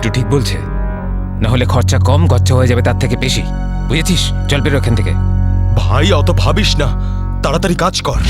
একটু ঠিক বলছে, না হলে খরচা কম গচ্ছা হয়ে যাবে তার থেকে বেশি। বুঝেছিস? চল বেরো এখান থেকে। ভাই অত ভাবিস না, তাড়াতাড়ি কাজ কর।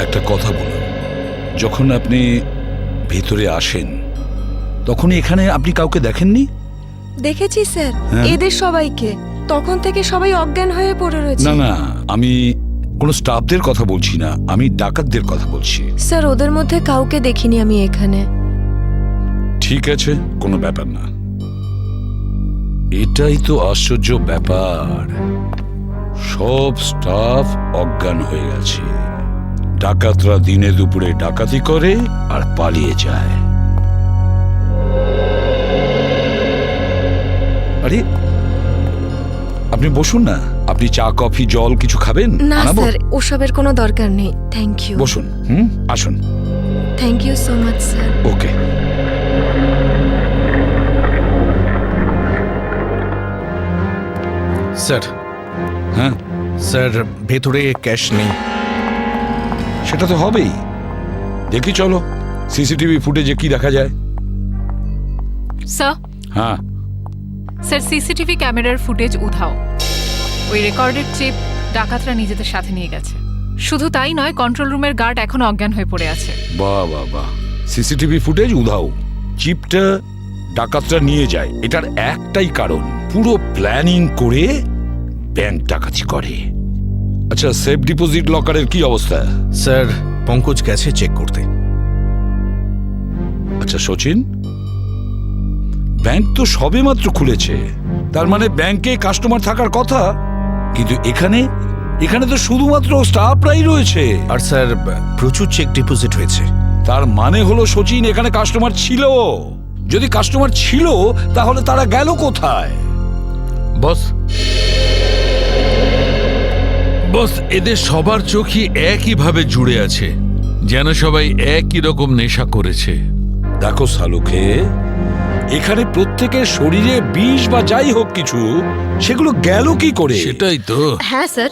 একটা কথা বলুন, যখন আপনি ভেতরে আসেন তখন এখানে আপনি কাউকে দেখেননি? দেখেছি স্যার, হ্যাঁ। এদের সবাইকে। তখন থেকে সবাই অজ্ঞান হয়ে পড়ে রয়েছে। না না, আমি কোনো স্টাফদের কথা বলছি না, আমি ডাকাতদের কথা বলছি। স্যার, ওদের মধ্যে কাউকে দেখিনি আমি এখানে। ঠিক আছে, কোনো ব্যাপার না। এটাই তো আশ্চর্য ব্যাপার, সব স্টাফ অজ্ঞান হয়ে গেছে। ডাকাতরা দিনে দুপুরে ডাকাতি করে আর পালিয়ে যায়। আরে আপনি বসুন না, আপনি চা কফি জল কিছু খাবেন? না আনাবো? স্যার, ওসবের কোনো দরকার নেই। Thank you. বসুন, আসুন। Thank you so much sir. Okay. Sir, হ্যাঁ স্যার ভেতরে ক্যাশ নেই। সেটা তো হবেই। দেখি চলো সিসিটিভি ফুটেজে কি দেখা যায়। স্যার, হ্যাঁ, স্যার সিসিটিভি ক্যামেরার ফুটেজ উধাও। ওই রেকর্ডেড চিপ ডাকাতরা নিজেদের সাথে নিয়ে গেছে। শুধু তাই নয়, কন্ট্রোল রুমের গার্ড এখনো অজ্ঞান হয়ে পড়ে আছে। বাহ বাহ বাহ, সিসিটিভি ফুটেজ উধাও, চিপটা ডাকাতরা নিয়ে যায়, এটার একটাই কারণ, পুরো প্ল্যানিং করে ব্যাংক ডাকাতি করে। আচ্ছা, সেফ ডিপোজিট লকারের কি অবস্থা? স্যার পঙ্কজ গেছে চেক করতে। আচ্ছা সচিন, ব্যাংক তো সবেমাত্র খুলেছে, তার মানে ব্যাংকে কাস্টমার থাকার কথা, কিন্তু এখানে এখানে তো শুধুমাত্র স্টাফরাই রয়েছে। আর স্যার প্রচুর চেক ডিপোজিট হয়েছে। তার মানে হলো সচিন, এখানে কাস্টমার ছিল। যদি কাস্টমার ছিল তাহলে তারা গেল কোথায়? বস, বস, এদের সবার চোখই একইভাবে জুড়ে আছে, যেন সবাই একই রকম নেশা করেছে। দেখো সালুকে, এখানে প্রত্যেকের শরীরে বিষ বা যাই হোক কিছু, সেগুলো গেল কি করে? সেটাই তো। হ্যাঁ স্যার,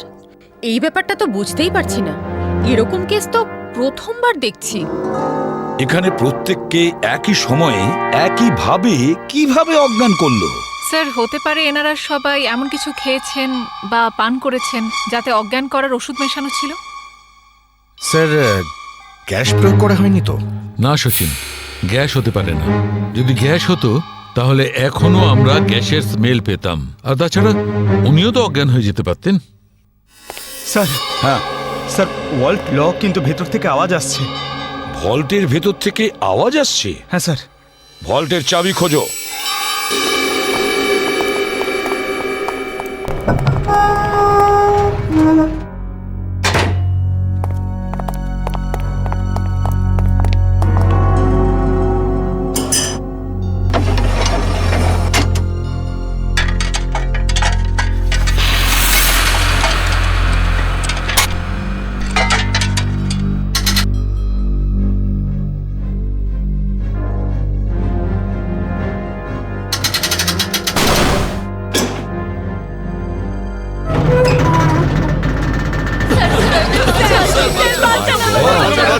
এই ব্যাপারটা তো বুঝতেই পারছি না। এরকম কেস তো প্রথমবার দেখছি। এখানে প্রত্যেককে একই সময়ে একইভাবে কিভাবে অজ্ঞান করলো? স্যার, হতে পারে এনারা সবাই এমন কিছু খেয়েছেন বা পান করেছেন যাতে অজ্ঞান করার ওষুধ মেশানো ছিল। স্যার গ্যাস প্রয়োগ করা হয়নি তো? না সচিন, গ্যাস হতে পারে না। যদি গ্যাস হতো তাহলে এখনো আমরা গ্যাসের স্মেল পেতাম। আর তাছাড়া উনিও তো অজ্ঞান হয়ে যেতে পারতেন। স্যার, হ্যাঁ, স্যার ওয়াল্ট লক, কিন্তু ভেতর থেকে আওয়াজ আসছে। ভল্টের ভেতর থেকে আওয়াজ আসছে? হ্যাঁ স্যার। ভল্টের চাবি খোঁজো।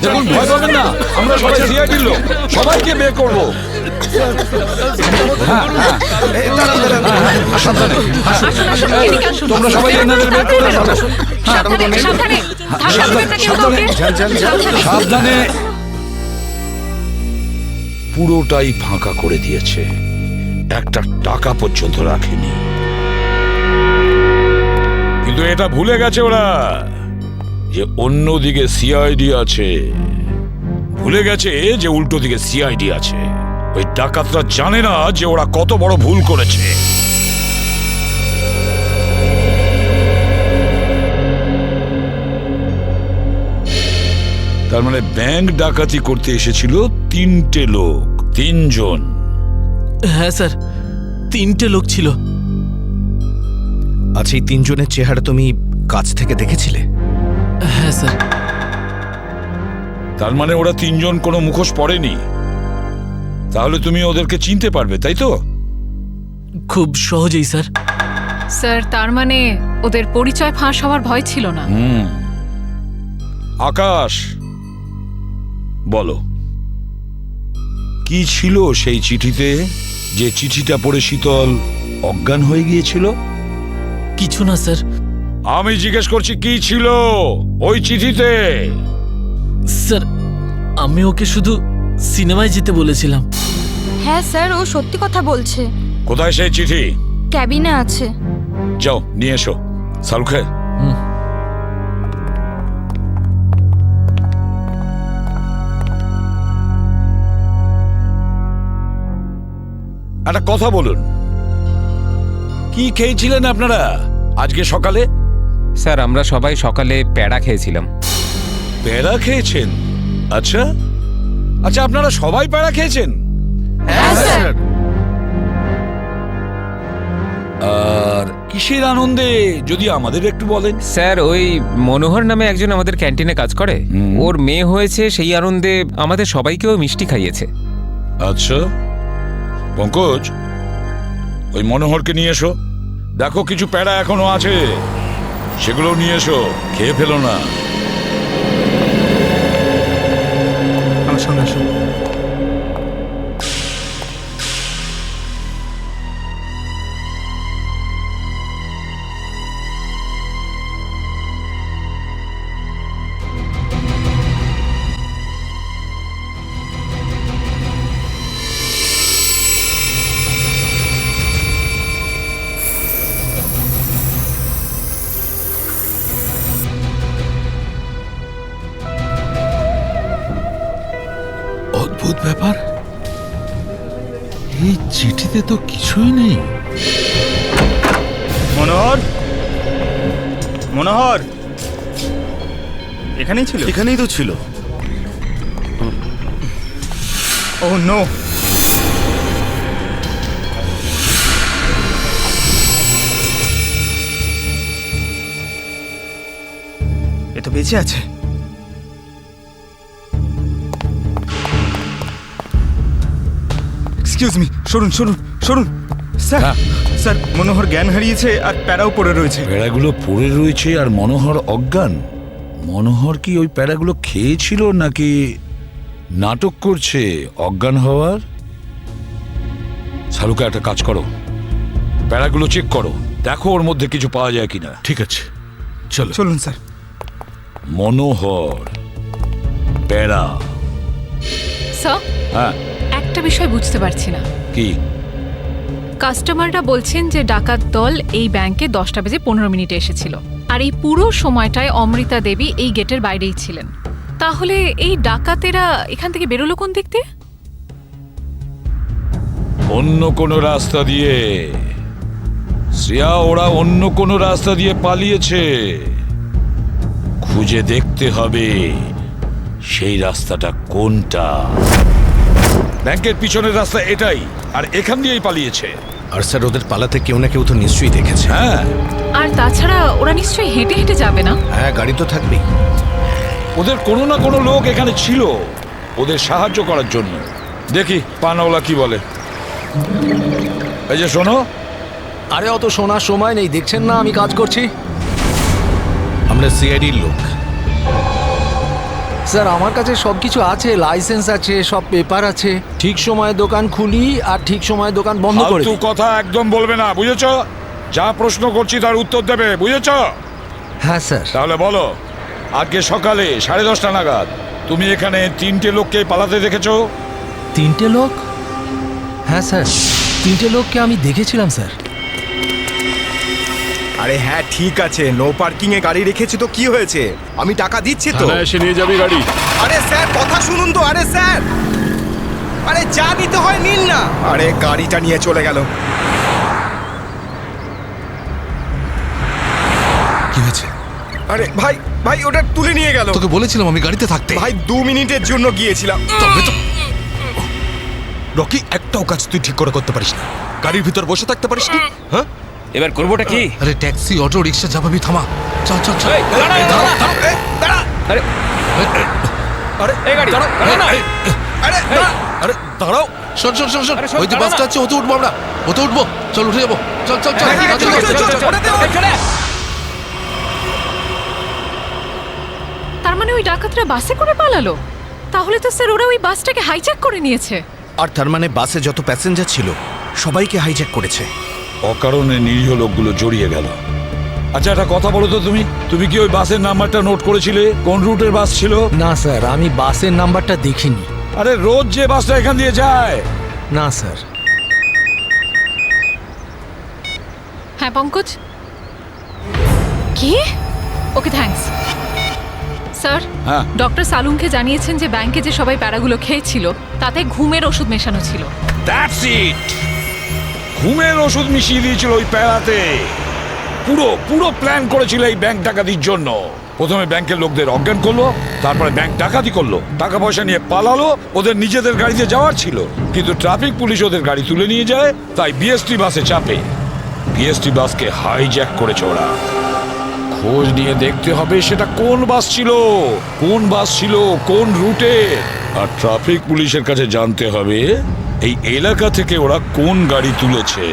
দেখুন, ভয় পাবেন না, আমরা সবাই সিআইডির লোক, সবাইকে বের করবো। তোমরা সবাই এনাদের বের করে ফেলো। সাবধানে। পুরোটাই ফাঁকা করে দিয়েছে, একটা টাকা পর্যন্ত রাখেনি। কিন্তু এটা ভুলে গেছে ওরা যে অন্যদিকে সিআইডি আছে। ভুলে গেছে যে উল্টো দিকে সিআইডি আছে। ওই ডাকাতরা জানে না যে ওরা কত বড় ভুল করেছে। তার মানে ব্যাংক ডাকাতি করতে এসেছিল তিনটে লোক, তিনজন। হ্যাঁ স্যার, 3টে লোক ছিল। আচ্ছা, এই তিনজনের চেহারা তুমি কাছ থেকে দেখেছিলে? হ্যাঁ স্যার। তার মানে ওরা তিনজন কোনো মুখোশ পরেনি। তাহলে তুমি ওদেরকে চিনতে পারবে, তাই তো? খুব সহজেই স্যার। স্যার তার মানে ওদের পরিচয় ফাঁস হওয়ার ভয় ছিল না। আকাশ, বলো কি ছিল সেই চিঠিতে, যে চিঠিটা পড়ে শীতল অজ্ঞান হয়ে গিয়েছিল? কিছু না স্যার। আমি জিজ্ঞেস করছি কি ছিল ওই চিঠিতে? স্যার, আমি ওকে শুধু সিনেমায় যেতে বলেছিলাম। হ্যাঁ স্যার, ও সত্যি কথা বলছে। কোথায় সেই চিঠি? ক্যাবিনে আছে। যাও নিয়ে এসো। সালুখে, একটা কথা বলুন, কি খেয়েছিলেন আপনারা আজকে সকালে? স্যার আমরা সবাই সকালে প্যাড়া খেয়েছিলাম। প্যাড়া খেয়েছেন? আচ্ছা আচ্ছা, আপনারা সবাই প্যাড়া খেয়েছেন? হ্যাঁ স্যার। আর কিসের আনন্দে যদি আমাদের একটু বলেন? স্যার ওই মনোহর নামে একজন আমাদের ক্যান্টিনে কাজ করে, ওর মেয়ে হয়েছে, সেই আনন্দে আমাদের সবাইকেও মিষ্টি খাইয়েছে। আচ্ছা পঙ্কজ, ওই মনোহরকে নিয়ে এসো। দেখো কিছু প্যাড়া এখনো আছে, সেগুলো নিয়ে এসো, খেয়ে ফেলো না। আমার সঙ্গে আসো। অদ্ভুত ব্যাপার, এই চিঠিতে তো কিছুই নেই। মনোহর, মনোহর এখানেই ছিল? এখানেই তো ছিল। ওহ নো, এ তো বেঁচে আছে। এক্সকিউজ মি, সরুন সরুন সরুন। স্যার স্যার, মনোহর জ্ঞান হারিয়েছে আর প্যারাও পড়ে রয়েছে। প্যাড়াগুলো পড়ে রয়েছে আর মনোহর অজ্ঞান। মনোহর কি ওই প্যাড়াগুলো খেয়েছিল নাকি নাটক করছে অজ্ঞান হওয়ার? শালুকা, একটা কাজ করো, প্যাড়াগুলো চেক করো, দেখো ওর মধ্যে কিছু পাওয়া যায় কিনা। ঠিক আছে, চলো। চলুন স্যার। মনোহর, প্যাড়া। স্যার হ্যাঁ, একটা বিষয় বুঝতে পারছি না। কি? কাস্টমাররা বলছেন যে ডাকাত দল এই ব্যাংকে 10:15 এসেছিল, আর এই পুরো সময়টায় অমৃতা দেবী এই গেটের বাইরেই ছিলেন। তাহলে এই ডাকাতেরা এখান থেকে বেরোলো কোন দিক দিয়ে? অন্য কোনো রাস্তা দিয়ে। শ্রেয়া, ওরা অন্য কোনো রাস্তা দিয়ে পালিয়েছে। খুঁজে দেখতে হবে সেই রাস্তাটা কোনটা। ব্যাংকের পিছনের রাস্তা এটাই, আর এখান দিয়েই পালিয়েছে। আর স্যার, ওদের পালাতে কেউ না কেউ তো নিশ্চয়ই দেখেছে। হ্যাঁ, আর তাছাড়া ওরা নিশ্চয়ই হেঁটে হেঁটে যাবে না। হ্যাঁ, গাড়ি তো থাকবেই। ওদের কোনো না কোনো লোক এখানে ছিল ওদের সাহায্য করার জন্য। দেখি পানাওয়ালা কি বলে। এই যে শোনো। আরে অত শোনার সময় নেই, দেখছেন না আমি কাজ করছি। আমরা সিআইডির লোক। স্যার আমার কাছে সব কিছু আছে, লাইসেন্স আছে, সব পেপার আছে। ঠিক সময়ে দোকান খুলি আর ঠিক সময়ে দোকান বন্ধ করে ফালতু দিই। কথা একদম বলবে না, বুঝেছো? যা প্রশ্ন করছি তার উত্তর দেবে, বুঝেছো? হ্যাঁ স্যার। তাহলে বলো, আজকে সকালে 10:30 নাগাদ তুমি এখানে 3টে লোককে পালাতে দেখেছো? 3টে লোক? হ্যাঁ স্যার, 3টে লোককে আমি দেখেছিলাম স্যার। আরে হ্যাঁ ঠিক আছে, নো পার্কিং এ গাড়ি রেখেছি তো কি হয়েছে? আমি টাকা দিচ্ছি তো। এসে নিয়ে যাবি গাড়ি। আরে স্যার কথা শুনুন তো। আরে স্যার, আরে যা নিতে হয় নিন না। আরে গাড়িটা নিয়ে চলে গেল। কি হয়েছে? আরে ভাই ভাই, ওটা তুলে নিয়ে গেল। তোকে বলেছিলাম আমি গাড়িতে থাকতে। ভাই 2 মিনিটের জন্য গিয়েছিলাম। তবে তো রকি, একটাও কাজ তুই ঠিক করে করতে পারিস না। গাড়ির ভিতর বসে থাকতে পারিস না? হ্যাঁ, এবার করবোটা কি? আরে ট্যাক্সি, অটো, রিক্সা যাবি, থামা। চল চল চল। আরে আরে এই গাড়ি দাঁড়াও, দাঁড়াও না। আরে আরে দাঁড়াও। শোন শোন শোন শোন, আরে শোন, ওই যে দাঁড়া বাসটা না। আছে, ওতে উঠবো আমরা, ওতে উঠবো। চল উঠে যাবো, চল চল চল। হ্যাঁ, হ্যাঁ, চল, চল, চল, চল, চল, চল, চল। চল, চল। তার মানে ওই ডাকাতরা বাসে করে পালালো? তাহলে তো স্যার ওরা ওই বাসটাকে হাইজ্যাক করে নিয়েছে। আর তার মানে বাসে যত প্যাসেঞ্জার ছিল সবাইকে হাইজ্যাক করেছে। অকারণে নিরীহ লোকগুলো জড়িয়ে গেল। আচ্ছা, একটা কথা বলো তো, তুমি কি ওই বাসের নাম্বারটা নোট করেছিলে? কোন রুটের বাস ছিল? না স্যার, আমি বাসের নাম্বারটা দেখিনি। আরে রোজ যে বাসটা এখান দিয়ে যায়। না স্যার। হ্যাঁ পঙ্কজ, কি? Okay thanks sir. হ্যাঁ। ডক্টর সালুনকে জানিয়েছেন যে ব্যাংকে যে সবাই প্যারাগুলো খেয়েছিল তাতে ঘুমের ওষুধ মেশানো ছিল। That's it. ঘুমের ওষুধ মিশিয়ে দিয়েছিল ওই প্যারাতে। পুরো পুরো প্ল্যান করেছিল এই ব্যাংক ডাকাতির জন্য। প্রথমে ব্যাংকের লোকদের অজ্ঞান করলো, তারপরে ব্যাংক ডাকাতি করলো, টাকা পয়সা নিয়ে পালালো। ওদের নিজেদের গাড়িতে যাওয়ার ছিল, কিন্তু ট্রাফিক পুলিশ ওদের গাড়ি তুলে নিয়ে যায়, তাই বিএসটি বাসে চাপে। বিএসটি বাসকে হাইজ্যাক করেছে ওরা। খোঁজ নিয়ে দেখতে হবে সেটা কোন বাস ছিল, কোন রুটে। আর ট্রাফিক পুলিশের কাছে জানতে হবে এই এলাকা থেকে ওরা কোন গাড়ি তুলেছে।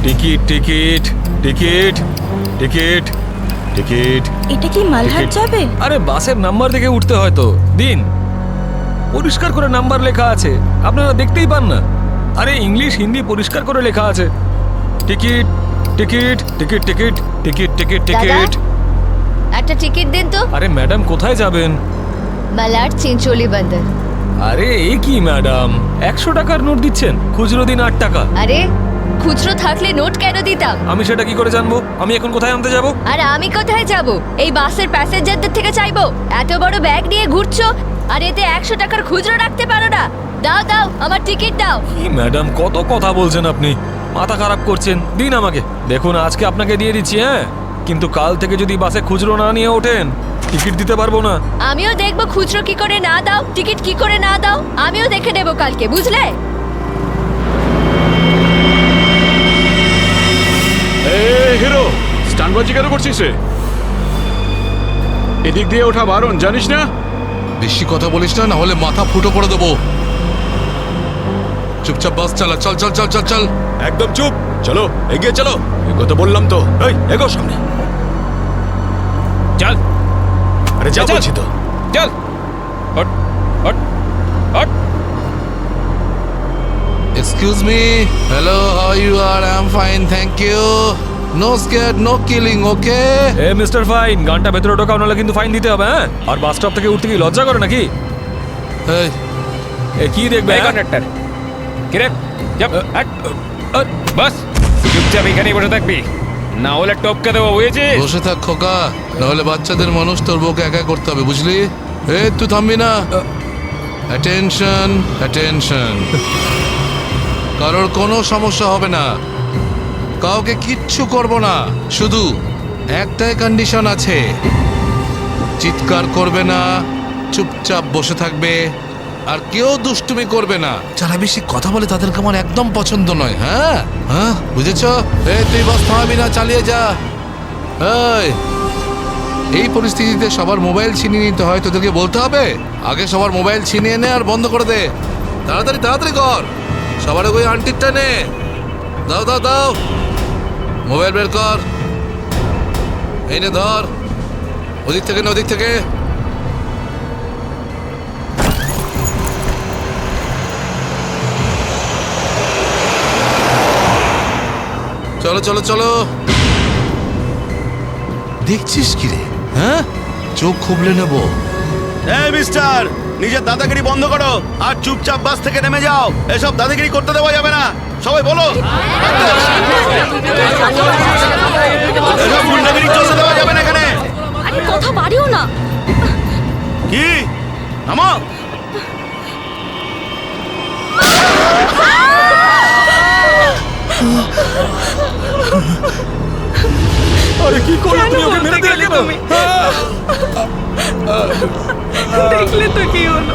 Ticket ticket ticket ticket ticket. এটা কি মালহাট যাবে? আরে বাসের নাম্বার দেখে উঠতে হয় তো। দিন, পরিষ্কার করে নাম্বার লেখা আছে, আপনারা দেখতেই পান না? আরে ইংলিশ হিন্দি পরিষ্কার করে লেখা আছে। Ticket ticket ticket ticket ticket ticket ticket. একটা টিকিট দিন তো। আরে ম্যাডাম কোথায় যাবেন? মালাড চিনচোলি বন্দর। আরে এ কি ম্যাডাম, 100 টাকার নোট দিচ্ছেন, খুচরো দিন 8 টাকা। আরে খুচরো থাকলে নোট কেন দিতাম? আমি সেটা কি করে জানবো? আমি এখন কোথায় আনতে যাব? আর আমি কোথায় যাব? এই বাসের প্যাসেঞ্জারদের থেকে চাইবো? এত বড় ব্যাগ নিয়ে ঘুরছো আর এতে 100 টাকার খুচরো রাখতে পারো না? দাও দাও, আমার টিকিট দাও। কি ম্যাডাম, কত কথা বলছেন আপনি, মাথা খারাপ করছেন। দিন আমাকে। দেখুন আজকে আপনাকে দিয়ে দিচ্ছি, হ্যাঁ, কিন্তু কাল থেকে যদি বাসে খুচরো না নিয়ে ওঠেন টিকিট দিতে পারবো না। আমিও দেখবো খুচরো কি করে না দাও, টিকিট কি করে না দাও, আমিও দেখে নেবো কালকে, বুঝলে? হিরো, স্টানবাজি কেন করছিস? এদিক দিয়ে ওঠা বারণ, জানিস না? বেশি কথা বলিস না, না হলে মাথা ফুটো করে দেবো। চুপচাপ বাস চালা, চল চল চল চল চল। একদম চুপ, চলো এগিয়ে চলো। এই কথা বললাম তো। এই এগো সামনে। চল আরে যা চল। বলছি তো। চল hot hot hot. Excuse me, hello, how you are? I am fine, thank you. No scare, no killing, okay? এ মিস্টার ফাইন, গানটা ভেতরে ঢোকাও, নাহলে কিন্তু ফাইন দিতে হবে, হ্যাঁ? আর বাস স্টপ থেকে উঠতে কি লজ্জা করে নাকি? এই, এ কি দেখবে? এই কন্ডাক্টর কিরে, চাপ হাট বাস। চুপচাপ এখানেই বসে থাকবি, না হলে টপকে দেবো, বুঝেছিস? বসে থাক খোকা, নাহলে বাচ্চাদের মানুষ তোর বউকে একা করতে হবে, বুঝলি? এই তুই থামবি না। Attention attention. কারোর কোনো সমস্যা হবে না, কাউকে কিচ্ছু করব না, শুধু একটাই কন্ডিশন আছে, চিৎকার করবে না, চুপচাপ বসে থাকবে, আর কেউ দুষ্টুমি করবে না। যারা বেশি কথা বলে তাদেরকে আমার একদম পছন্দ নয়। হ্যাঁ হ্যাঁ, বুঝেছ? এই তুই বাস থামাবি না, চালিয়ে যা। এই পরিস্থিতিতে সবার মোবাইল ছিনিয়ে নিতে হয়, তোদেরকে বলতে হবে? আগে সবার মোবাইল ছিনিয়ে নে আর বন্ধ করে দে। তাড়াতাড়ি তাড়াতাড়ি কর, সবার ওই আন্টিরটা নে। দাও দাও দাও, মোবাইল বের কর। এই নে ধর, ওদিক থেকে না ওদিক থেকে। চলো চলো চলো। দেখছিস কি রে? হ্যাঁ, চোখ খুবলে নেবো। এই মিস্টার, নিজের দাদাগিরি বন্ধ করো আর চুপচাপ বাস থেকে নেমে যাও। এসব দাদাগিরি করতে দেওয়া যাবে না, সবাই বলো। এসব গুন্ডাগিরি চলতে দেওয়া যাবে না এখানে। আরে কথা বাড়িও না। কি নামো। আরে কি করলে তুমি? ওকে মেরে দিলে কেন? দেখলে তো কি হলো।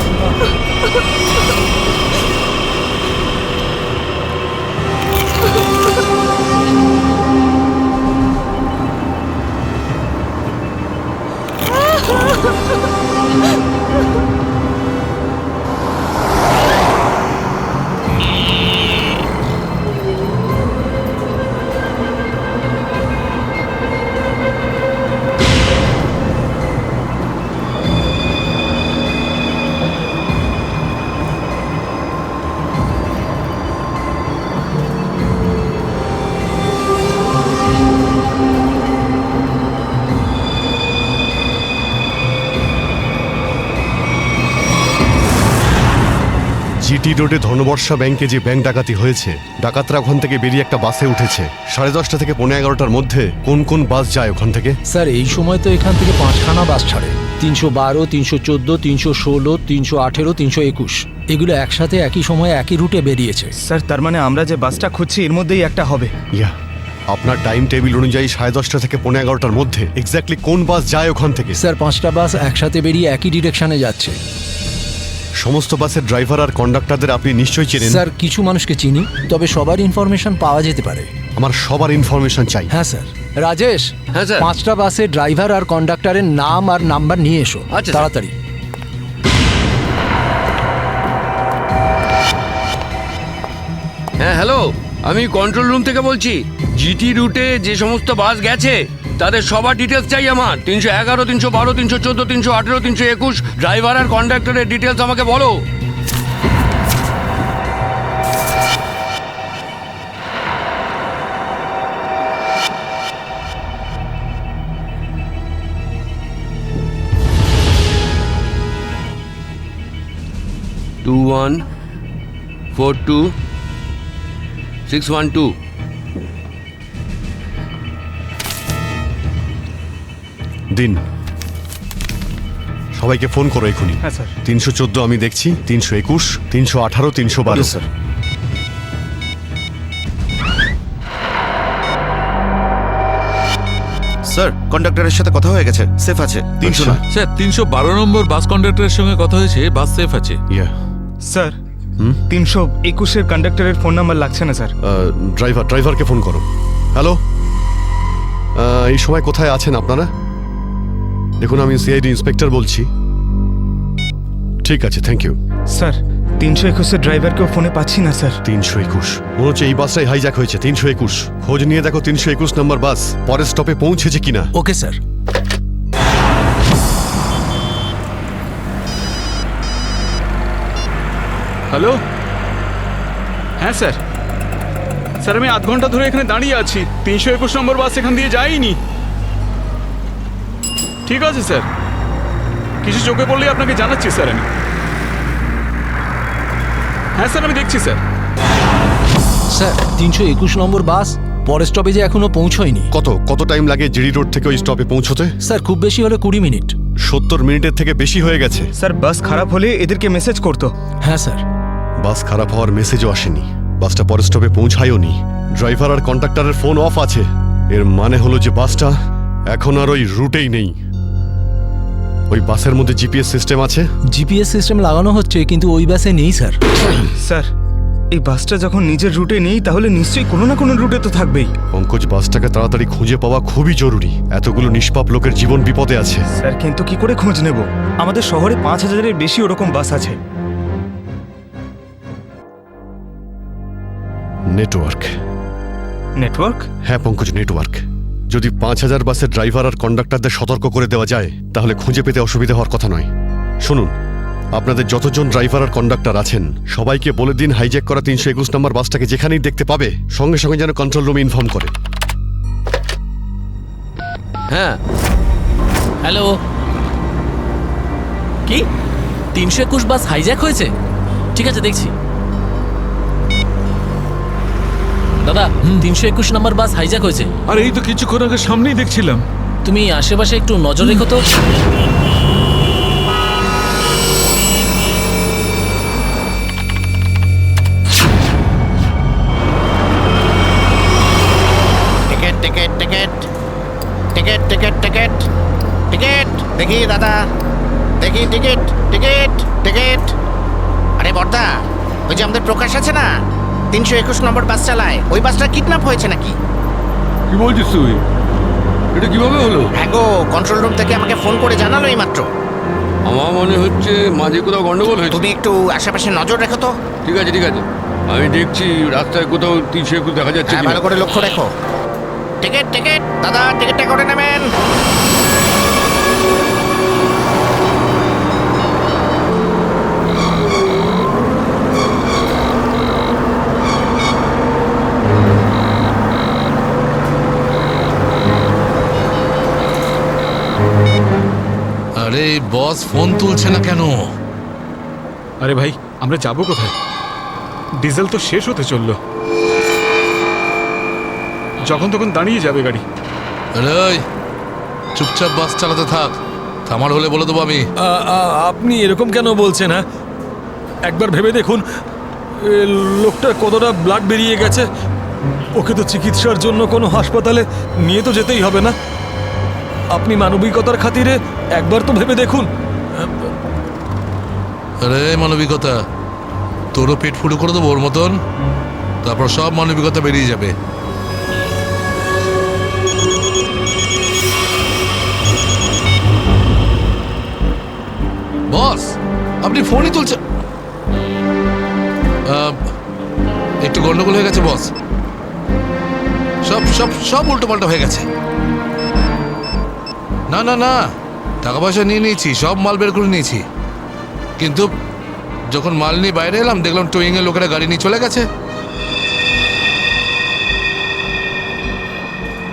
জিটি রোডে ধনবর্ষা ব্যাংকে যে ব্যাংক ডাকাতি হয়েছে, ডাকাতরা ওখান থেকে বেরিয়ে একটা বাসে উঠেছে। 10:30 থেকে 11:15টার মধ্যে কোন কোন বাস যায় ওখান থেকে? স্যার এই সময় তো এখান থেকে 5খানা বাস ছাড়ে। 312, 314, 316, 318, 321 এগুলো একসাথে একই সময়ে একই রুটে বেরিয়েছে। স্যার তার মানে আমরা যে বাসটা খুঁজছি এর মধ্যেই একটা হবে। ইয়া, আপনার টাইম টেবিল অনুযায়ী 10:30 থেকে 11:15টার মধ্যে এক্স্যাক্টলি কোন বাস যায় ওখান থেকে? স্যার 5টা বাস একসাথে বেরিয়ে একই ডিরেকশনে যাচ্ছে। সমস্ত বাসের ড্রাইভার আর কন্ডাক্টরদের আপনি নিশ্চয়ই চেনেন। স্যার কিছু মানুষকে চিনি, তবে সবার ইনফরমেশন পাওয়া যেতে পারে। আমার সবার ইনফরমেশন চাই। হ্যাঁ স্যার। রাজেশ, হ্যাঁ স্যার। 5টা বাসের ড্রাইভার আর কন্ডাক্টরের নাম আর নাম্বার নিয়ে এসো। আচ্ছা, স্যার। তাড়াতাড়ি। হ্যাঁ হ্যালো, আমি কন্ট্রোল রুম থেকে বলছি। জিটি রুটে যে সমস্ত বাস গেছে তাদের সবার ডিটেলস চাই আমার। 311, 312, 314, 318, 321 ড্রাইভার আর কন্ডাক্টরের ডিটেলস আমাকে বলো। টু 1 4 2 6 1 2। দিন, সবাইকে ফোন করো এখনই। হ্যাঁ স্যার। 314 আমি দেখছি, 321, 318, 312। স্যার। স্যার, কন্ডাক্টরের সাথে কথা হয়ে গেছে, সেফ আছে। 300 না। স্যার 312 নম্বর বাস কন্ডাক্টরের সঙ্গে কথা হয়েছে, বাস সেফ আছে। ইয়া, স্যার 321-এর কন্ডাক্টরের ফোন নাম্বার লাগছে না স্যার। ড্রাইভারকে ফোন করো। হ্যালো, এই সময় কোথায় আছেন আপনারা? দেখুন, আমি সিআইডি ইন্সপেক্টর বলছি। ঠিক আছে, থ্যাংক ইউ। স্যার 321-এর ড্রাইভারকেও ফোনে পাচ্ছি না স্যার। 321 মনে হচ্ছে এই বাসটাই হাইজ্যাক হয়েছে। 321 খোঁজ নিয়ে দেখো 321 নম্বর বাস পরের স্টপে পৌঁছেছে কিনা। Okay sir. হ্যালো, হ্যাঁ স্যার। স্যার আমি আধ ঘন্টা ধরে এখানে দাঁড়িয়ে আছি, 321 নম্বর বাস এখান দিয়ে যায়নি। ঠিক আছে স্যার, কিছু চোখে পড়লেই আপনাকে জানাচ্ছি স্যার আমি। হ্যাঁ স্যার, আমি দেখছি স্যার। স্যার 321 নম্বর বাস পরের স্টপেজে এখনো পৌঁছয়নি। কত টাইম লাগে জিডি রোড থেকে ওই স্টপে পৌঁছতে? স্যার খুব বেশি হলে 20 মিনিট। 70 মিনিটের থেকে বেশি হয়ে গেছে। স্যার বাস খারাপ হলে এদেরকে মেসেজ করতো। হ্যাঁ স্যার। বাস খারাপ হওয়ার মেসেজও আসেনি, বাসটা পরের স্টপে পৌঁছায়ও নি। ড্রাইভার আর কন্ডাক্টরের ফোন অফ আছে। এর মানে হলো যে বাসটা এখন আর ওই রুটেই নেই। ওই বাসের মধ্যে জিপিএস সিস্টেম আছে। জিপিএস সিস্টেম লাগানো হচ্ছে, কিন্তু ওই বাসে নেই স্যার। স্যার এই বাসটা যখন নিজের রুটে নেই তাহলে নিশ্চয়ই কোনো না কোনো রুটে তো থাকবেই। পঙ্কজ, বাসটাকে তাড়াতাড়ি খুঁজে পাওয়া খুবই জরুরি। এতগুলো নিষ্পাপ লোকের জীবন বিপদে আছে। স্যার কিন্তু কি করে খোঁজ নেব? আমাদের শহরে 5000-এর বেশি ওরকম বাস আছে। নেটওয়ার্ক। নেটওয়ার্ক? হ্যাঁ পঙ্কজ, নেটওয়ার্ক। যদি 5000 বাসের ড্রাইভার আর কন্ডাক্টরদের সতর্ক করে দেওয়া যায় তাহলে খুঁজে পেতে অসুবিধা হওয়ার কথা নয়। শুনুন, আপনাদের যতজন ড্রাইভার আর কন্ডাক্টর আছেন সবাইকে বলে দিন হাইজ্যাক করা 321 নম্বর বাসটাকে যেখানেই দেখতে পাবে সঙ্গে সঙ্গে যেন কন্ট্রোল রুমে ইনফর্ম করে। হ্যাঁ হ্যালো, কি 321 বাস হাইজ্যাক হয়েছে? ঠিক আছে, দেখছি। দাদা, 321 নম্বর বাস হাইজ্যাক হয়েছে। আর এই তো কিছুক্ষণ আগে সামনেই দেখছিলাম। তুমি আশেপাশে একটু নজর রেখো তো। Ticket ticket ticket ticket ticket ticket ticket দেখি দাদা, দেখি টিকিট টিকিট টিকিট। আরে বর্দা, ওই যে আমাদের প্রকাশ আছে না, 321 নম্বর বাস চালায়, ওই বাসটা কিডন্যাপ হয়েছে নাকি? কি বলছিস তুই? এটা কিভাবে হলো? হ্যাঁ গো, কন্ট্রোল রুম থেকে আমাকে ফোন করে জানালো এই মাত্র। আমার মনে হচ্ছে মাঝে কোথাও গন্ডগোল হয়েছে। তুমি একটু আশেপাশে নজর রেখো তো। ঠিক আছে ঠিক আছে, আমি দেখছি রাস্তায় কোথাও 321 দেখা যাচ্ছে হ্যাঁ, কিনা। ভালো করে লক্ষ্য রেখো। টিকিট টিকিট দাদা, টিকিটটা করে নেবেন। আরে বস ফোন তুলছে না কেন? আরে ভাই, আমরা যাবো কোথায়? ডিজেল তো শেষ হতে চললো, যখন তখন দাঁড়িয়ে যাবে গাড়ি। আরে চুপচাপ বাস চালাতে থাক, থামার হলে বলে দেবো আমি। আপনি এরকম কেন বলছেন? হ্যাঁ, একবার ভেবে দেখুন, লোকটার কতটা ব্লাড বেরিয়ে গেছে। ওকে তো চিকিৎসার জন্য কোনো হাসপাতালে নিয়ে তো যেতেই হবে না? আপনি মানবিকতার খাতিরে একবার তো ভেবে দেখুন। আরে মানবিকতা, তোরও পেট ফুটো করে দেবো ওর মতন, তারপর সব মানবিকতা বেরিয়ে যাবে। বস, আপনি ফোনই তুলছেন। একটু গন্ডগোল হয়ে গেছে বস, সব সব সব উল্টো পাল্টা হয়ে গেছে। না না না, টাকা পয়সা নিয়ে নিয়েছি, সব মাল বের করে নিয়েছি, কিন্তু যখন মাল নিয়ে বাইরে এলাম দেখলাম টোয়িং এর লোকেরা গাড়ি নিয়ে চলে গেছে।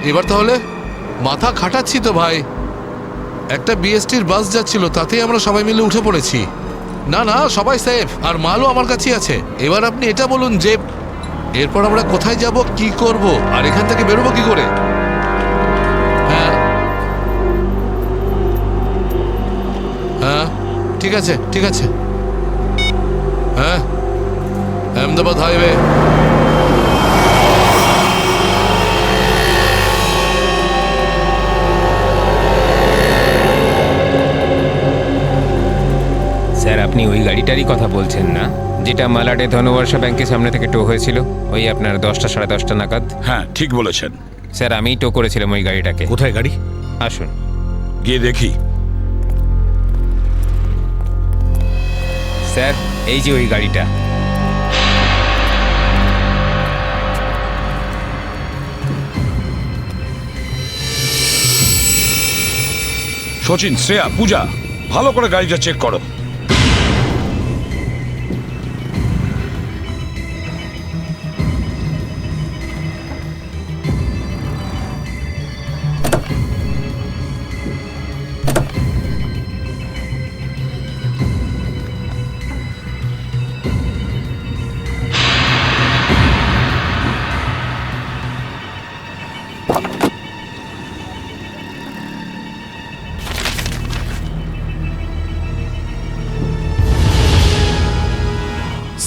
এবার তাহলে মাথা খাটাচ্ছি তো ভাই। একটা বিএসটির বাস যাচ্ছিল, তাতেই আমরা সবাই মিলে উঠে পড়েছি। না না, সবাই সেফ, আর মালও আমার কাছেই আছে। এবার আপনি এটা বলুন যে এরপর আমরা কোথায় যাব, কি করব, আর এখান থেকে বেরোবো কি করে? হ্যাঁ হ্যাঁ, ঠিক আছে ঠিক আছে। হ্যাঁ, আহমেদাবাদ হাইওয়ে। স্যার, আপনি ওই গাড়িটারই কথা বলছেন না, যেটা মালাডে ধনবর্ষা ব্যাংকের সামনে থেকে টো হয়েছিল ওই আপনার 10টা সাড়ে 10টা নাগাদ? হ্যাঁ, ঠিক বলেছেন স্যার, আমিই টো করেছিলাম ওই গাড়িটাকে। কোথায় গাড়ি? আসুন গিয়ে দেখি। স্যার, এই যে ওই গাড়িটা। সচিন, শ্রেয়া, পূজা, ভালো করে গাড়িটা চেক করো।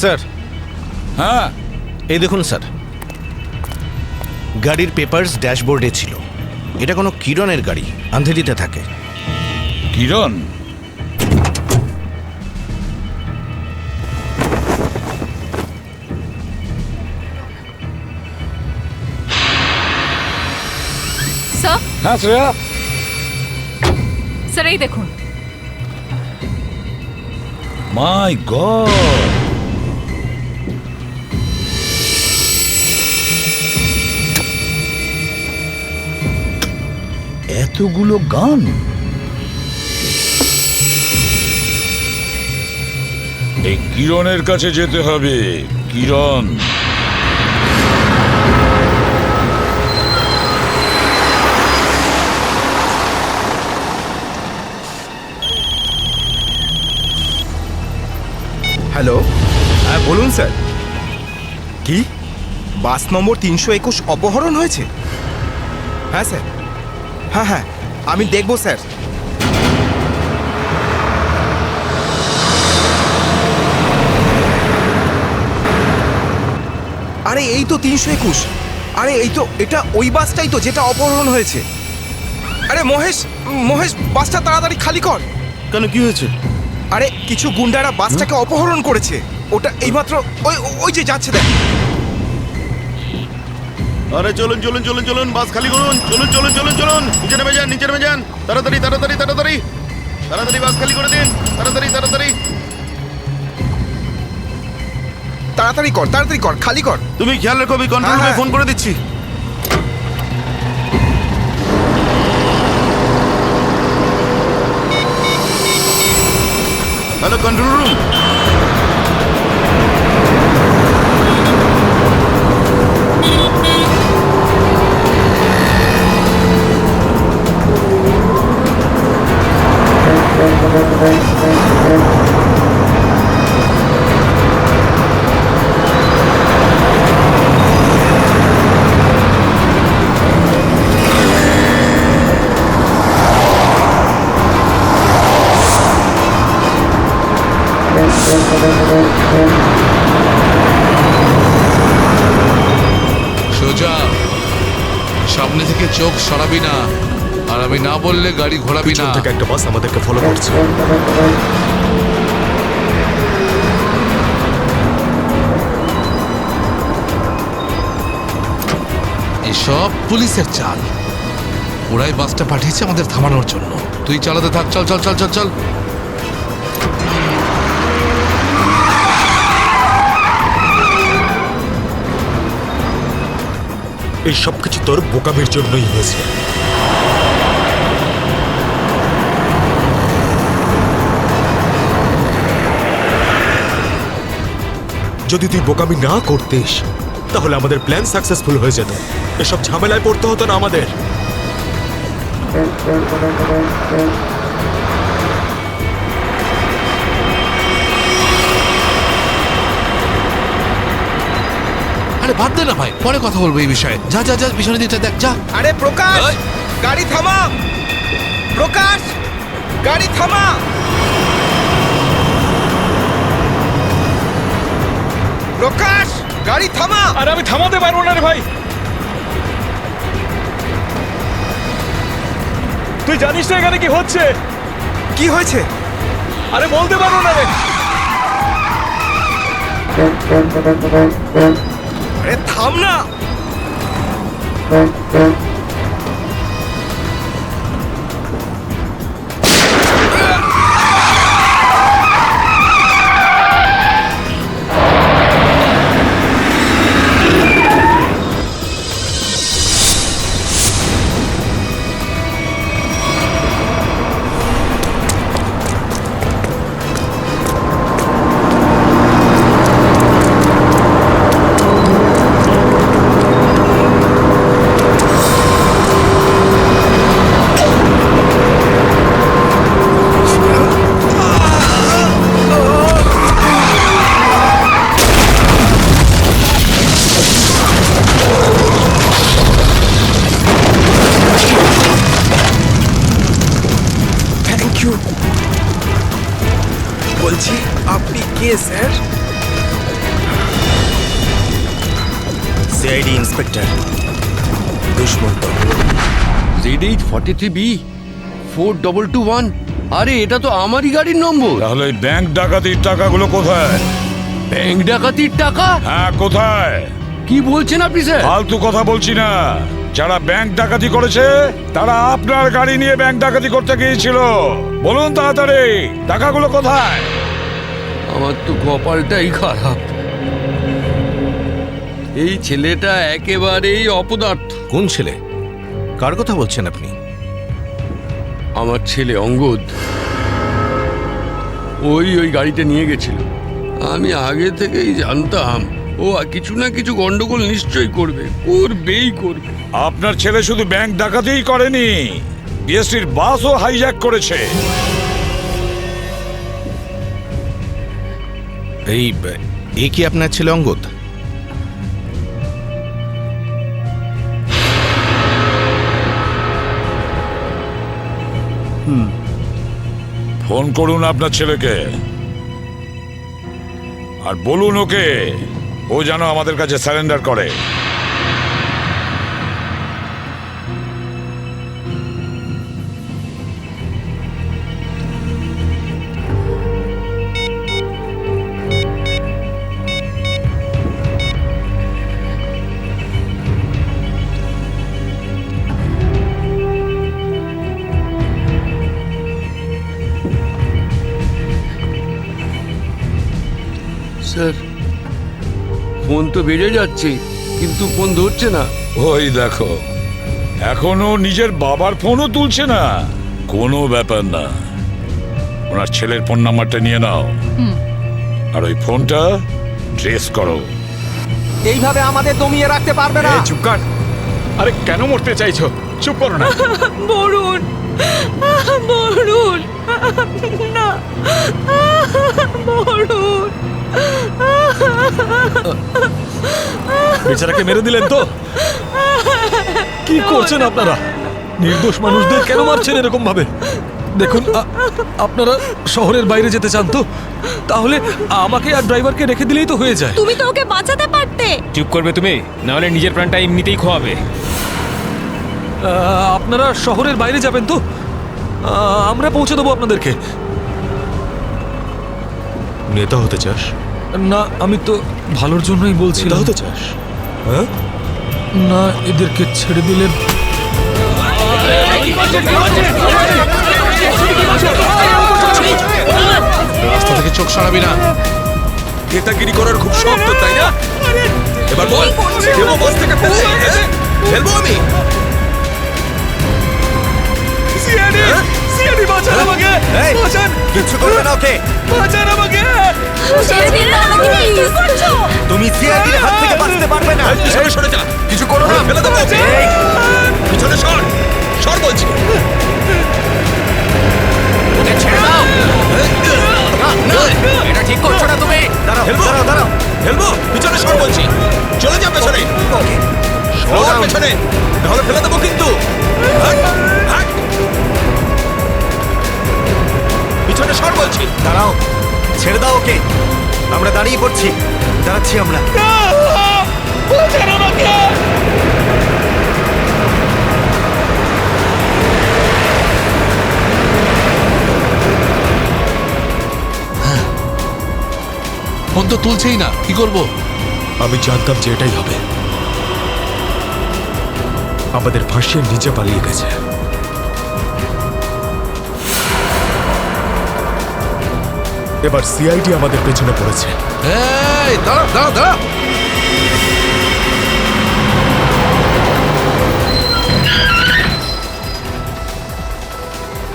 স্যার। হ্যাঁ, এই দেখুন স্যার, গাড়ির পেপারস ড্যাশবোর্ডে ছিল। এটা কোনো কিরণের গাড়ি, আন্ধেরিতে থাকে। কিরণ? স্যার, হ্যাঁ শ্রেয়া। স্যার এই দেখুন। মাই গড, এতগুলো গান? এই কিরণের কাছে যেতে হবে। কিরণ, হ্যালো, হ্যাঁ বলুন স্যার। কি বাস নম্বর 321 অপহরণ হয়েছে? হ্যাঁ স্যার, হ্যাঁ হ্যাঁ আমি দেখব স্যার। আরে এই তো 321। আরে এই তো, এটা ওই বাসটাই তো যেটা অপহরণ হয়েছে। আরে মহেশ, মহেশ বাসটা তাড়াতাড়ি খালি কর। কেন, কি হয়েছে? আরে কিছু গুন্ডারা বাসটাকে অপহরণ করেছে। ওটা এইমাত্র ওই ওই যে যাচ্ছে দেখ। আরে চলুন চলুন চলুন চলুন, বাস খালি করুন। চলুন চলুন চলুন চলুন, নিচে নেমে যান, নিচে নেমে যান। তাড়াতাড়ি তাড়াতাড়ি তাড়াতাড়ি তাড়াতাড়ি বাস খালি করে দিন। তাড়াতাড়ি তাড়াতাড়ি তাড়াতাড়ি কর, তাড়াতাড়ি কর, খালি কর। তুমি খেয়াল রেখো, আমি কন্ট্রোল রুমে ফোন করে দিচ্ছি। Hello control room. সোজা সামনে থেকে চোখ সরাবি না, আর আমি না বললে গাড়ি ঘোরাবি না। থেকে একটা বাস আমাদেরকে ফলো করছে। এসব পুলিশের চাল। ওরাই বাসটা পাঠিয়েছে আমাদের থামানোর জন্য। তুই চালাতে থাক, চল চল চল চল চল। এই সব কিছু তোর বোকামির জন্যই হয়েছে। যদি তুই বোকামি না করতিস তাহলে আমাদের প্ল্যান সাকসেসফুল হয়ে যেত। এসব ঝামেলায় পড়তে হতো না আমাদের। আরে বাদ দে না ভাই, পরে কথা বলবো এই বিষয়ে। যা যা যা, পিছনে দিকটা দেখ, যা। আরে প্রকাশ, গাড়ি থামা। প্রকাশ, গাড়ি থামা। প্রকাশ, গাড়ি থামা। আরে আমি থামাতে পারবো না রে ভাই। তুই জানিস না এখানে কি হচ্ছে? কি হয়েছে? আরে বলতে পারবো না রে। আরে থাম না। বলছি আপনি কে sir? CID inspector Dushmanta. ZH43B 4221। আরে এটা তো আমারই গাড়ির নম্বর। তাহলে ওই ব্যাংক ডাকাতির টাকাগুলো কোথায়? ব্যাংক ডাকাতির টাকা? হ্যাঁ, কোথায়? কি বলছেন আপনি স্যার? ফালতু কথা বলছি না। যারা ব্যাংক ডাকাতি করেছে তারা আপনার গাড়ি নিয়ে ব্যাংক ডাকাতি করতে গিয়েছিল। বলুন তাড়াতাড়ি, টাকাগুলো কোথায়? আমার তো কপালটাই খারাপ। এই ছেলেটা একেবারেই অপদার্থ। কোন ছেলে? কার কথা বলছেন আপনি? আমার ছেলে অঙ্গদ ওই গাড়িতে নিয়ে গেছিল। আমি আগে থেকেই জানতাম ও কিছু না কিছু গন্ডগোল নিশ্চয়ই করবে, করবেই করবে। আপনার ছেলে শুধু ব্যাংক ডাকাতিই করেনি, বিএসটির বাসও হাইজ্যাক করেছে। এই কি আপনার ছেলে অঙ্গদ? ফোন করুন আপনার ছেলেকে আর বলুন ওকে ও যেন আমাদের কাছে সারেন্ডার করে। স্যার ফোন তো বেজে যাচ্ছে কিন্তু ফোন ধরছে না। ওই দেখো এখনো নিজের বাবার ফোনও তুলছে না। কোনো ব্যাপার না, ওনার ছেলের ফোন নাম্বারটা নিয়ে নাও আর ওই ফোনটা ট্রেস করো। এইভাবে আমাদের দমিয়ে রাখতে পারবে না। চুপ কর। আরে কেন মরতে চাইছো? চুপ করো না। বরুণ, বরুণ, না, বরুণ। বেচারাকে মেরে দিলেন তো? কি করছেন আপনারা? নির্দোষ মানুষদের কেন মারছেন এরকম ভাবে? দেখুন, আপনারা শহরের বাইরে যেতে চান তো তাহলে আমাকে আর ড্রাইভারকে রেখে দিলেই তো হয়ে যায়। তুমি তো ওকে বাঁচাতে পারতে। চুপ করবে তুমি, না হলে নিজের প্রাণটা এমনিতেই খোয়াবে। আপনারা শহরের বাইরে যাবেন তো? আমরা পৌঁছে দেবো আপনাদেরকে। নেতা হতে চাস? না, আমি তো ভালোর জন্যই বলছিলাম। হতে চাস? হ্যাঁ, না, এদেরকে ছেড়ে দিলেন। রাস্তা থেকে চোখ সরাবি না। নেতাগিরি করার খুব শখ তো, তাই না? এবার বল, দেবো বাস থেকে ফেলে? ফেলবো আমি? সিআইডি বাঁচান আমাকে! বাঁচান! কিচ্ছু করবে না ওকে। বাঁচান আমাকে! তুমি সিআইডির হাত থেকে বাঁচতে পারবে না। পিছনে সরে যা, কিছু করো না, ফেলে দেবো। পিছনে সর, সর বলছি। ওকে ছেড়ে দাও। এটা ঠিক করছো না তুমি। দাঁড়াও, দাঁড়াও, দাঁড়াও। ফেলবো, পিছনে সর বলছি। চলে যা পেছনে, সর পেছনে, নাহলে ফেলে দেবো কিন্তু। হাট, হাট। পিছনে সর বলছি। দাঁড়াও, ছেড়ে দাও ওকে। আমরা দাঁড়িয়ে পড়ছি, দাঁড়াচ্ছি আমরা। ফোন তো তুলছেই না, কি করবো? আমি জানতাম যে এটাই হবে। আমাদের ফাঁসিয়ে নিচে পালিয়ে গেছে। এবার সিআইডি আমাদের পেছনে পড়েছে। এই দাঁড়া, দাঁড়া, দাঁড়া।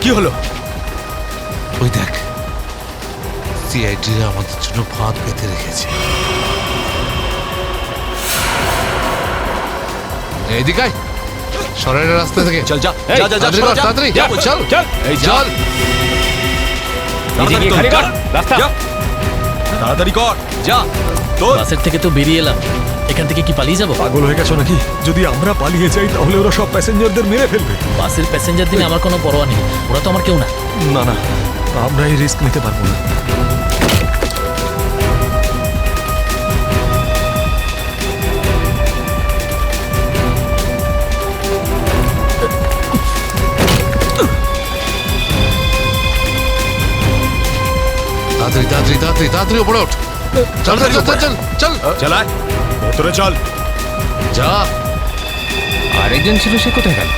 কি হলো? ওই দেখ, সিআইডিরা আমাদের জন্য ফাঁদ পেতে রেখেছে। এইদিকে আয়, সরাইয়ের রাস্তা থেকে। চল, যা, যা, যা, তাড়াতাড়ি কর, তাড়াতাড়ি চল, চল, এই চল। নিজে গিয়ে খালি কর রাস্তা। তাড়াতাড়ি কর, যা। বাসের থেকে তো বেরিয়ে এলাম, এখান থেকে কি পালিয়ে যাবো? পাগল হয়ে গেছো নাকি? যদি আমরা পালিয়ে যাই তাহলে ওরা সব প্যাসেঞ্জারদের মেরে ফেলবে। বাসের প্যাসেঞ্জার দিনে আমার কোনো পরোয়া নেই, ওরা তো আমার কেউ না। না না, আমরা এই রিস্ক নিতে পারবো না। তাড়াতাড়ি, তাড়াতাড়ি, তাড়াতাড়ি, তাড়াতাড়ি ওপরে ওঠ। চল, চল, চল, চল, চল। চালায়, ভেতরে চল। যা। আরেকজন ছিল, সে কোথায় গেল?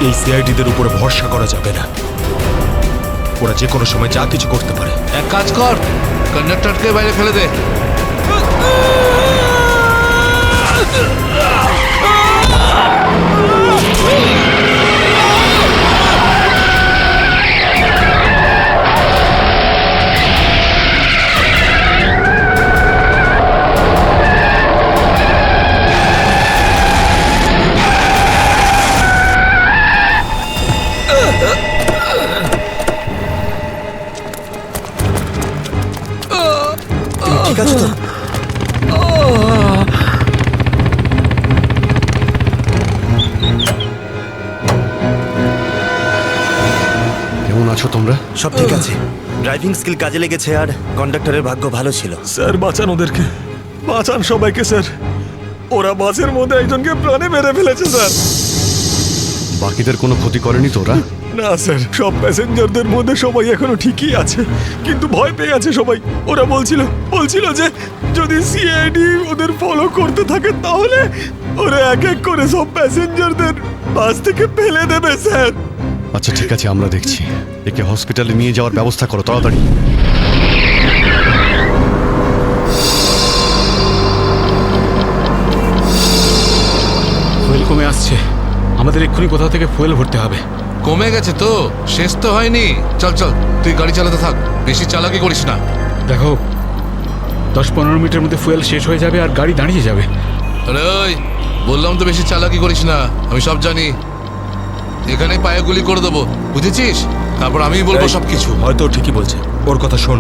এই সিআইডিদের উপরে ভরসা করা যাবে না। ওরা যে কোনো সময় যা কিছু করতে পারে। এক কাজ কর, কন্ডাক্টরকে বাইরে ফেলে দে। ঠিক আছে তো? কেমন আছো তোমরা? সব ঠিক আছে। ড্রাইভিং স্কিল কাজে লেগেছে আর কন্ডাক্টরের ভাগ্য ভালো ছিল। স্যার বাঁচান ওদেরকে, বাঁচান সবাইকে স্যার। ওরা বাসের মধ্যে একজনকে প্রাণে মেরে ফেলেছে স্যার। বাকিদের কোনো ক্ষতি করেনি তোরা? না স্যার, সব প্যাসেঞ্জারদের মধ্যে সবাই এখনো ঠিকই আছে, কিন্তু ভয় পেয়ে আছে সবাই। ওরা বলছিল যে যদি সিআইডি ওদের ফলো করতে থাকে তাহলে ওরা এক এক করে সব প্যাসেঞ্জারদের বাস থেকে ফেলে দেবে স্যার। আচ্ছা ঠিক আছে, আমরা দেখছি। একে হসপিটালে নিয়ে যাওয়ার ব্যবস্থা করো তাড়াতাড়ি। ফুয়েল কমে আসছে, আমাদের এক্ষুনি কোথাও থেকে ফুয়েল ভরতে হবে। কমে গেছে তো, শেষ তো হয়নি। চল চল, তুই গাড়ি চালাতে থাক, বেশি চালাকি করিস না। দেখো 10-15 মিনিটের মধ্যে ফুয়েল শেষ হয়ে যাবে আর গাড়ি দাঁড়িয়ে যাবে। আরে ওই বললাম তো বেশি চালাকি করিস না, আমি সব জানি। এখানে পায়ে গুলি করে দেবো, বুঝেছিস? তারপর আমিই বলবো সবকিছু। হয়তো ঠিকই বলছে, ওর কথা শোন।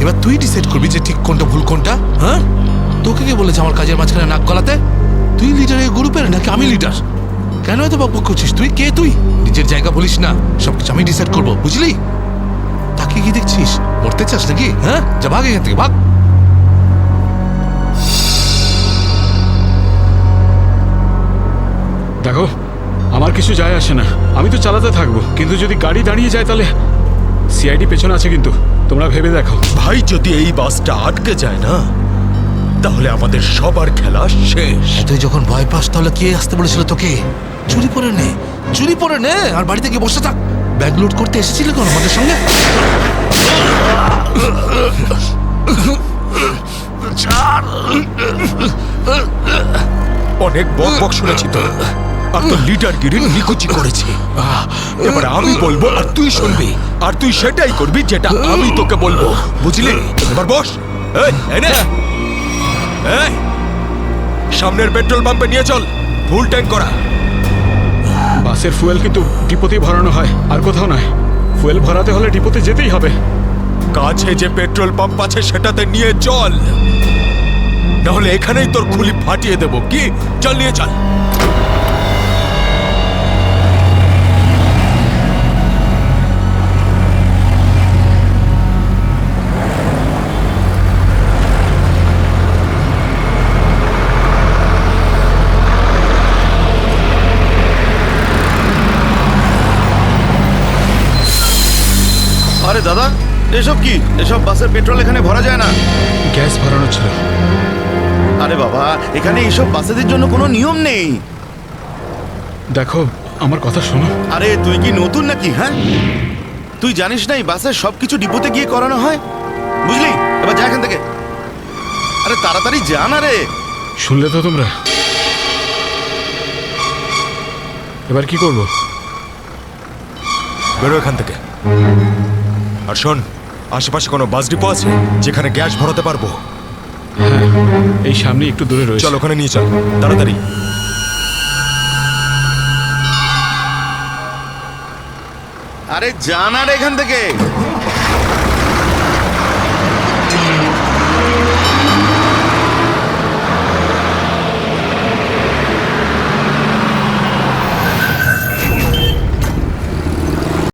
এবার তুই ডিসাইড করবি যে ঠিক কোনটা ভুল কোনটা। হ্যাঁ, তোকে কে বলেছে আমার কাজের মাঝখানে নাক গলাতে? তুই লিডার এই গ্রুপের নাকি আমি লিডার? কেন এত বকবক করছিস? তুই কে? তুই নিজের জায়গা বলিস না, সবকিছু আমি ডিসাইড করবো, বুঝলি? তাকে কি দেখছিস? মরতে চাস নাকি? হ্যাঁ, যা ভাগ এখান থেকে, ভাগ। দেখো আমার কিছু যায় আসে না, আমি তো চালাতে থাকবো, কিন্তু যদি গাড়ি দাঁড়িয়ে যায় তাহলে সিআইডি পেছনে আছে, কিন্তু তোমরা ভেবে দেখো। ভাই যদি এই বাসটা আটকে যায় না তাহলে আমাদের সবার খেলা শেষ। তুই যখন ভয় পাস তাহলে কে আসতে বলেছিল তোকে? চুরি করে নে আর বাড়িতে গিয়ে বসে থাক। ব্যাগ লোড করতে এসেছিল কোন আমাদের সঙ্গে? অনেক বক শুনেছি তো, আর তো লিডারগিরি নিকুচি করেছি। এবার আমি বলবো আর তুই শুনবি, আর তুই সেটাই করবি যেটা আমি তোকে বলবো, বুঝলি? এবার বস। এই সামনের পেট্রোল পাম্পে নিয়ে চল, ফুল ট্যাঙ্ক করা। বাসের ফুয়েল কিন্তু ডিপোতেই ভরানো হয়, আর কোথাও নয়। ফুয়েল ভরাতে হলে ডিপোতে যেতেই হবে। কাছে যে পেট্রোল পাম্প আছে সেটাতে নিয়ে চল, নাহলে এখানেই তোর খুলি ফাটিয়ে দেবো। কি? চল নিয়ে চল। আরে দাদা, এসব কি? এসব বাসের পেট্রোল এখানে ভরা যায় না। গ্যাস ভরানো ছিল। আরে বাবা, এখানে এইসব বাসেদের জন্য কোনো নিয়ম নেই। দেখো আমার কথা শোনো। আরে তুই কি নতুন নাকি? হ্যাঁ, তুই জানিস না এই বাসের সবকিছু ডিপোতে গিয়ে করানো হয়, বুঝলি? এবার যা এখান থেকে। আরে তাড়াতাড়ি যা না রে। শুনলে তো তোমরা? এবার কি করব? বেরো এখান থেকে। আর শোন, আশেপাশে কোনো বাস ডিপো আছে যেখানে গ্যাস ভরাতে পারবো? হ্যাঁ, এই সামনে একটু দূরে রয়েছে। চল ওখানে নিয়ে চল তাড়াতাড়ি। আরে যা না রে এখান থেকে।